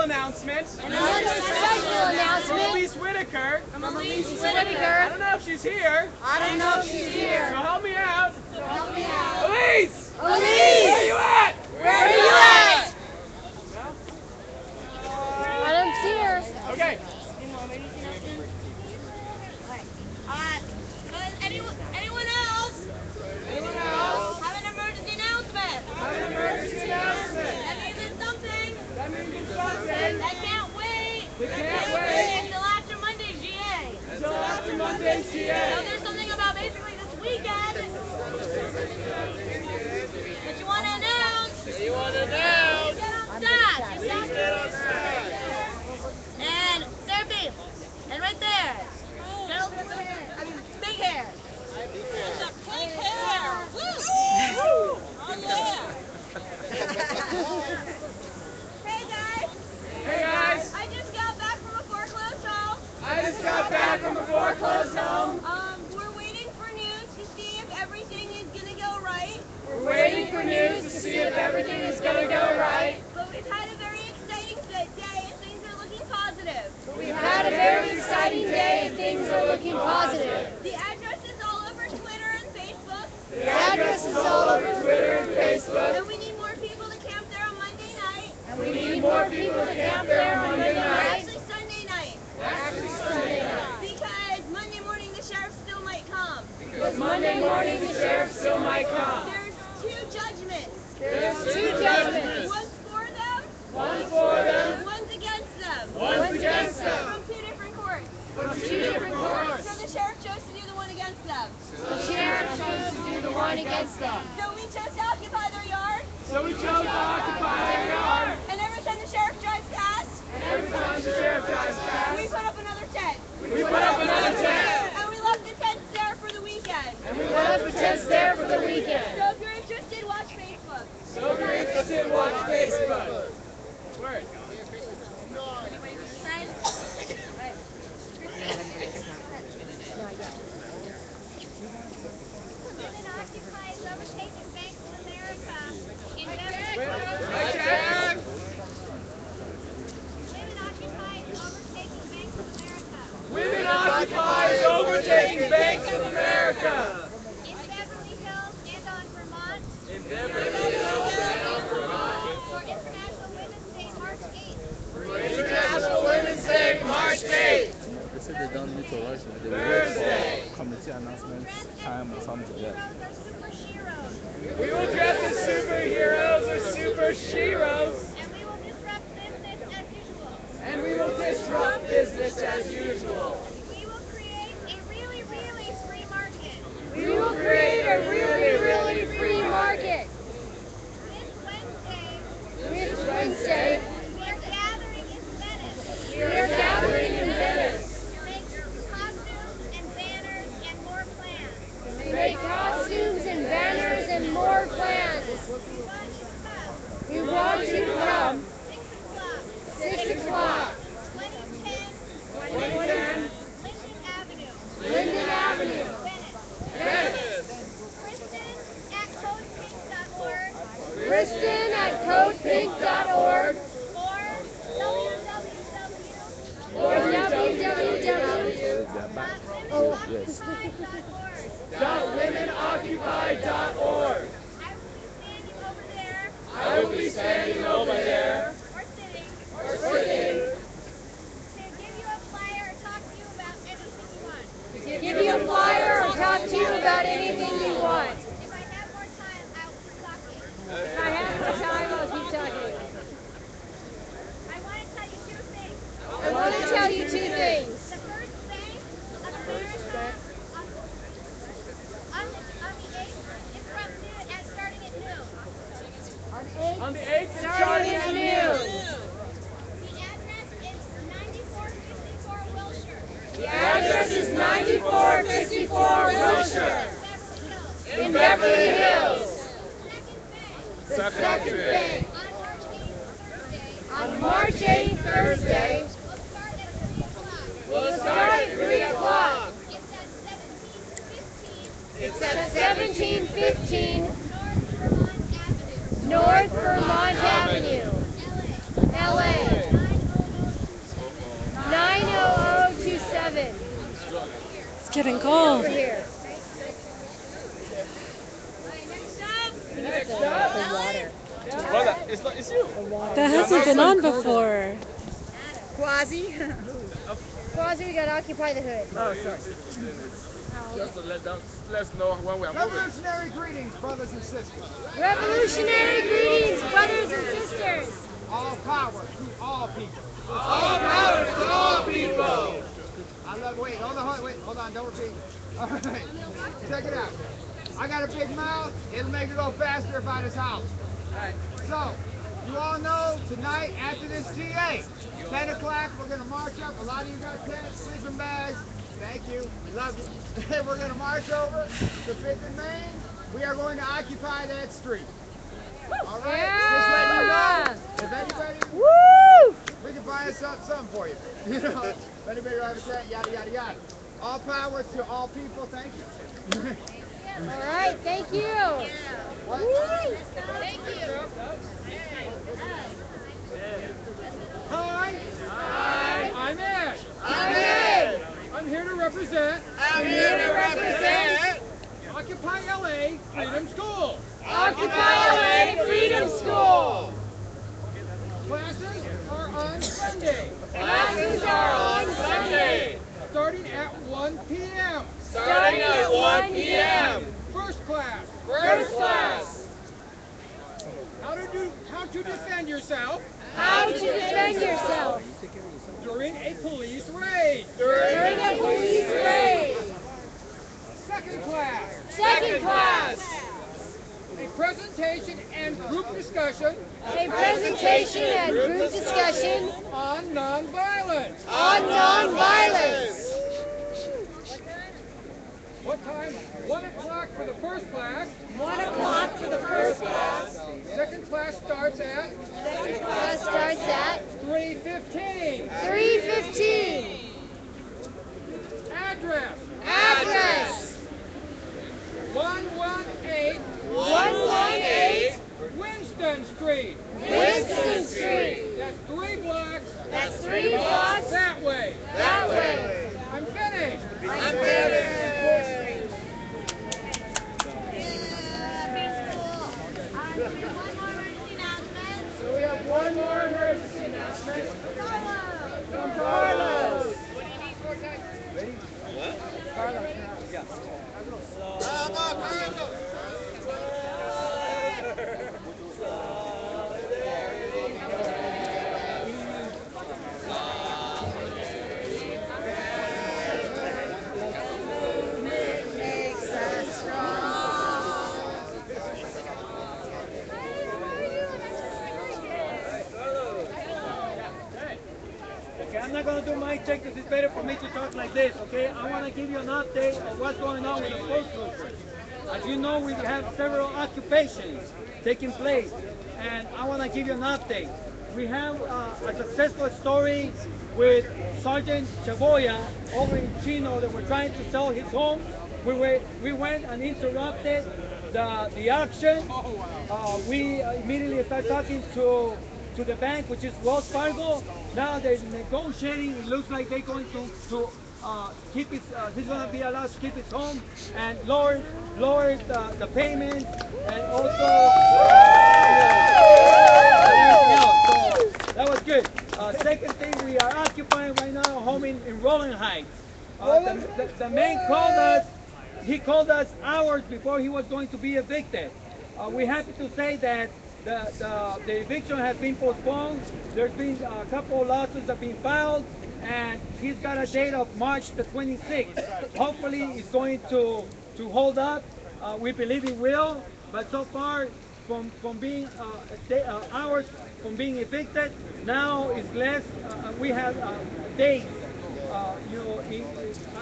announcement. Another special announcement. From Elise Whitaker. I don't know if she's here. here. So help me out. Elise! Elise! Where are you at? Where are you at? I don't see her. Okay. Anyone else? Have an emergency announcement. That means something. That can't wait. Until after Monday's GA. So there's something about basically this weekend that you want to announce. Get on stage. And Serapy. And right there. Big hair. Pink hair. Woo! Oh yeah. Hey guys. I just got back from a foreclosed home. We're waiting for news to see if everything is gonna go right. But we've had a very exciting day and things are looking positive. The address is all over Twitter and Facebook. And we need more people to camp there on Monday night. Actually Sunday night. Because Monday morning the sheriff still might come. There's two judgments. One's for them. One's against them. From two different courts. So the sheriff chose to do the one against them. So we chose to occupy their yard. And every time the sheriff drives past, we put up another tent. And we left the tents there for the weekend. So if you're interested, watch Facebook. Word. Women occupies overtaking banks of America. Women occupies overtaking banks of America. In Beverly Hills and on Vermont. For International Women's Day, March 8th. They said they don't need to rush it. They will wait for committee announcements time or something. Yeah. We will dress as superheroes or super sheroes. And we will disrupt business as usual. And we will disrupt business as usual. We will create a really, really free market. This Wednesday, we are gathering in Venice. To make costumes and banners and more plans. We want you to come. 6 o'clock. 2010. Linden Avenue. Venice. Kristen at codepink.org. Or www.womenoccupied.org. I will be standing over there. Or sitting. To give you a flyer or talk to you about anything you want. If I have more time, I'll keep talking. I want to tell you two things. The first thing, America, on the 8th, it's from noon and starting at noon. On the 8th, it's starting at noon. The address is 9454 Wilshire. In Beverly Hills. Second Bank. On March 8th, Thursday, We'll start at 3 o'clock. it's at 1715 North Vermont North Vermont Avenue, LA. LA. getting cold. Here. Next up. The water. Brother, it's you. That hasn't been on before. Quasi. Quasi, we gotta occupy the hood. Oh, sorry. Just to let us know when we are moving. Revolutionary greetings, brothers and sisters. Revolutionary greetings, brothers and sisters. All power to all people. All power to all people. I love. Wait, hold on, don't repeat. All right, check it out. I got a big mouth. It'll make it go faster if I just holler. So, you all know tonight after this GA, 10 o'clock, we're going to march up. A lot of you got tents, sleeping bags. Thank you. We love you. We're going to march over to 5th and Main. We are going to occupy that street. All right? Just letting you know. If anybody, we can buy us something for you. You know, if anybody will have a tent, yada, yada, yada. All power to all people. Thank you. All right, thank you. What? Thank you. Hi. I'm Ash. I'm Ed. I'm here to represent. Occupy LA Freedom School. Occupy LA Freedom School. Classes are on Sunday. Classes are on Sunday. Starting at 1 p.m. Starting at 1 p.m. First class. First class. How to defend yourself How to defend yourself during a police raid. during a police raid. Second class. Second class. A presentation and group discussion A presentation and group discussion on nonviolence. on nonviolence. What time? 1 o'clock for the first class. 1 o'clock for the first class. Second class starts at Second class starts at 3:15. 3:15. Address: Address 118 118 Winston Street. Winston Street. That's 3 blocks That's 3 blocks that way. that way. I'm finished. I'm finished. So we have one more emergency announcement from Carlos. Makes us strong. Okay, I'm not going to do my check because it's better for me to talk like this, okay? I want to give you an update of what's going on with the foreclosure. As you know, we have several occupations taking place, and I want to give you an update. We have a successful story with Sergeant Chaboya over in Chino that we're trying to sell his home. We went and interrupted the auction. We immediately started talking to the bank, which is Wells Fargo. Now they're negotiating. It looks like they're going to keep his. He's going to be allowed to keep his home and lower the payment, and also everything else. So that was good. Second thing, we are occupying right now a home in Rolling Heights. The man called us. He called us hours before he was going to be evicted. We're happy to say that the eviction has been postponed. There's been a couple of lawsuits that have been filed, and he's got a date of March the 26th. Hopefully it's going to hold up. We believe it will, but so far from being hours from being evicted, now it's less. We have days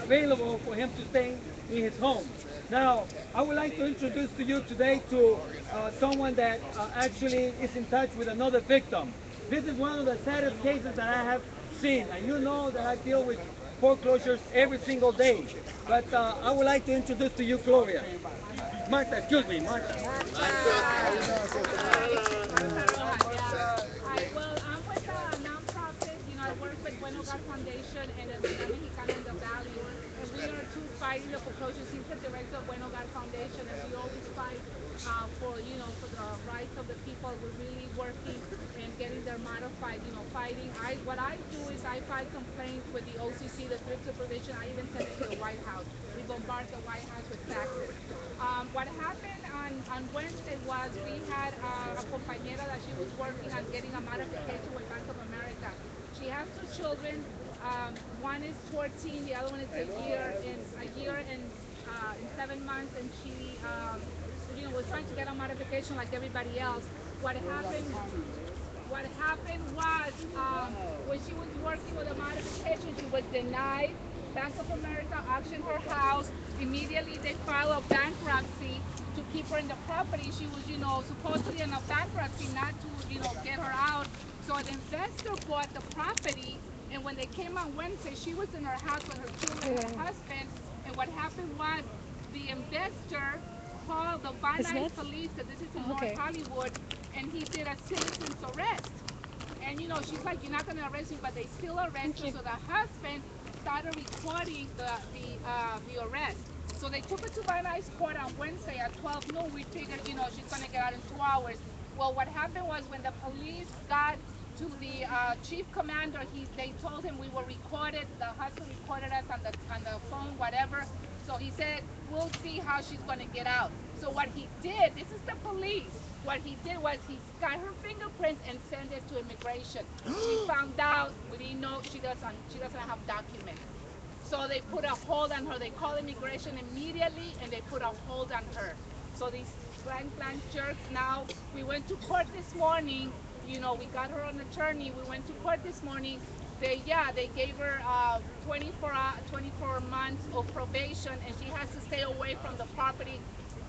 available for him to stay in his home. Now, I would like to introduce to you today to someone that actually is in touch with another victim. This is one of the saddest cases that I have seen, and you know that I deal with foreclosures every single day. But I would like to introduce to you Gloria. Martha, excuse me, Martha. Hi, well, I'm with a nonprofit. I work with Bueno God Foundation and the Unidad Mexicana in the Valley. And we are too fighting the foreclosures. He's the director of Bueno God Foundation, and we always fight for, for the rights of the people. We're really working and getting their modified, fighting. What I do is I file complaints with the OCC, the Thrift Supervision. I even send it to the White House. We bombard the White House with faxes. What happened on Wednesday was we had a compañera that she was working on getting a modification with Bank of America. She has two children. One is 14, the other one is a year and 7 months, and she was trying to get a modification like everybody else. What happened was when she was working with a modification, she was denied. Bank of America auctioned her house. Immediately they filed a bankruptcy to keep her in the property. She was, supposedly in a bankruptcy not to, get her out. So an investor bought the property, and when they came on Wednesday, she was in her house with her children and her husband. And what happened was the investor called the Van Nuys police, because this is in North Hollywood, and he did a citizen's arrest. And she's like, you're not going to arrest me, but they still arrest her. So the husband started recording the arrest. So they took her to Van Nuys court on Wednesday at 12 noon. We figured, she's going to get out in 2 hours. Well, what happened was when the police got to the chief commander, they told him we were recorded. The husband recorded us on the phone, whatever. So he said, we'll see how she's going to get out. So what he did, this is the police. What he did was he got her fingerprints and sent it to immigration. We found out, we didn't know she doesn't have documents. So they put a hold on her. They called immigration immediately and they put a hold on her. So these blank jerks now, we went to court this morning. We got her an attorney. We went to court this morning. They gave her 24 months of probation, and she has to stay away from the property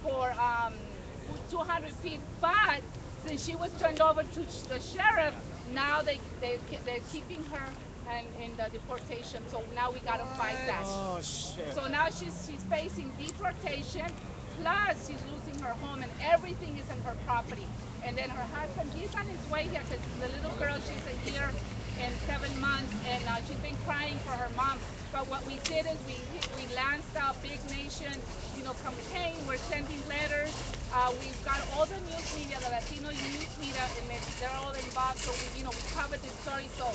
for 200 feet. But since she was turned over to the sheriff, now they're keeping her in the deportation. So now we gotta fight that. Oh shit. So now she's facing deportation. Plus, she's losing her home, and everything is in her property. And then her husband, he's on his way here because the little girl, she's a year and 7 months, and she's been crying for her mom. But what we did is we launched a big nation, campaign. We're sending letters. We've got all the news media, the Latino news media, and they're all involved. So we covered this story. So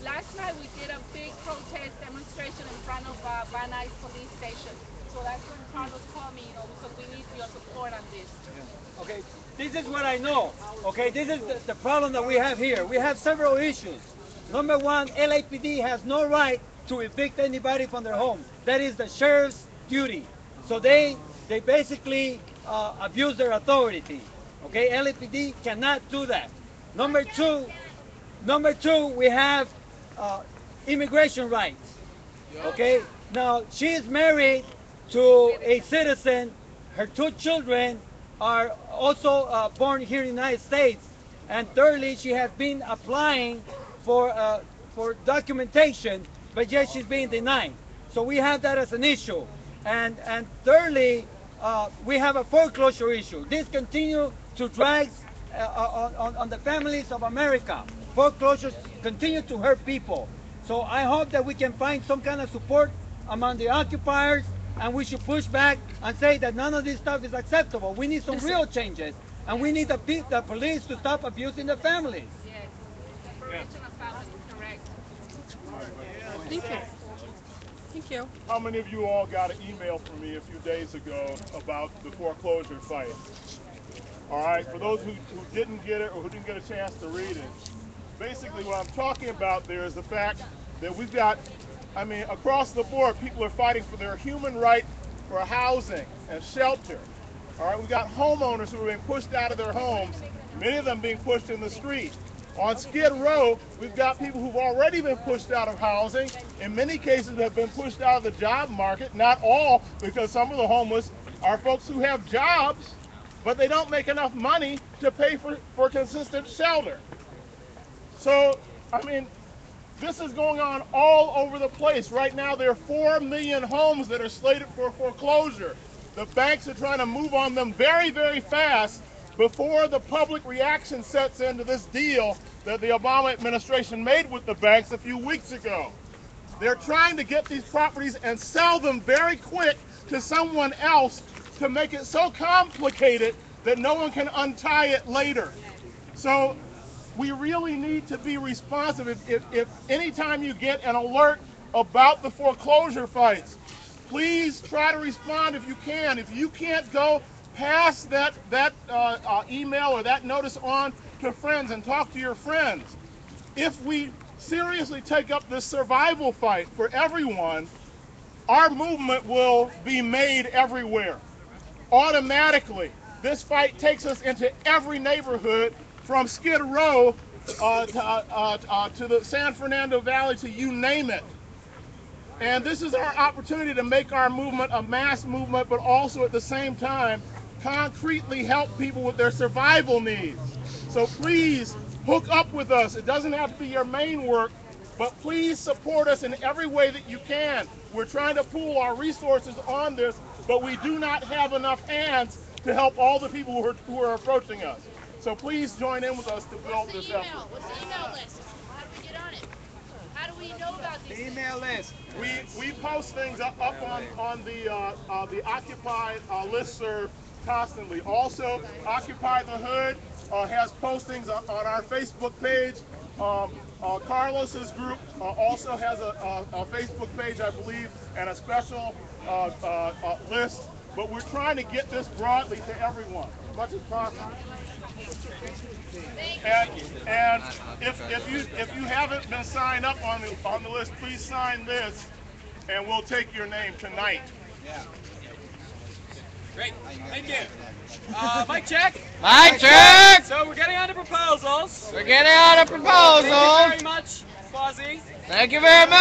last night we did a big protest demonstration in front of Van Nuys police station. So that's when Carlos called me, because we need your support on this. Okay, this is what I know. Okay, this is the problem that we have here. We have several issues. Number one, LAPD has no right to evict anybody from their home. That is the sheriff's duty. So they basically abuse their authority. Okay, LAPD cannot do that. Number two, we have immigration rights. Okay, now she is married to a citizen. Her 2 children are also born here in the United States. And thirdly, she has been applying for documentation, but yet she's being denied. So we have that as an issue. And thirdly, we have a foreclosure issue. This continues to drag on the families of America. Foreclosures continue to hurt people. So I hope that we can find some kind of support among the occupiers, and we should push back and say that none of this stuff is acceptable. We need some real changes, and we need the police to stop abusing the families. Yes, separation of families, correct. Thank you. Thank you. How many of you all got an email from me a few days ago about the foreclosure fight? All right, for those who didn't get it or who didn't get a chance to read it, basically what I'm talking about there is the fact that we've got, across the board, people are fighting for their human right for housing and shelter. All right, we've got homeowners who are being pushed out of their homes, many of them being pushed in the street. On Skid Row, we've got people who've already been pushed out of housing. In many cases, have been pushed out of the job market. Not all, because some of the homeless are folks who have jobs, but they don't make enough money to pay for consistent shelter. So, this is going on all over the place. Right now, there are 4 million homes that are slated for foreclosure. The banks are trying to move on them very, very fast before the public reaction sets into this deal that the Obama administration made with the banks a few weeks ago. They're trying to get these properties and sell them very quick to someone else to make it so complicated that no one can untie it later. So we really need to be responsive. If anytime you get an alert about the foreclosure fights, please try to respond if you can. If you can't go pass that email or that notice on to friends and talk to your friends. If we seriously take up this survival fight for everyone, our movement will be made everywhere. Automatically, this fight takes us into every neighborhood from Skid Row to the San Fernando Valley, to you name it. And this is our opportunity to make our movement a mass movement, but also at the same time concretely help people with their survival needs. So please hook up with us. It doesn't have to be your main work, but please support us in every way that you can. We're trying to pool our resources on this, but we do not have enough hands to help all the people who are approaching us. So please join in with us to build this effort. What's the email list? How do we get on it? How do we know about these things? Email list. We post things up on the Occupy listserv constantly. Also, Occupy the Hood has postings on our Facebook page. Carlos's group also has a Facebook page, I believe, and a special list. But we're trying to get this broadly to everyone as much as possible. And if you haven't been signed up on the list, please sign this, and we'll take your name tonight. Great, thank you. Mic check. Mic check. So we're getting on to proposals. We're getting on to proposals. Thank you very much, Fuzzy. Thank you very much.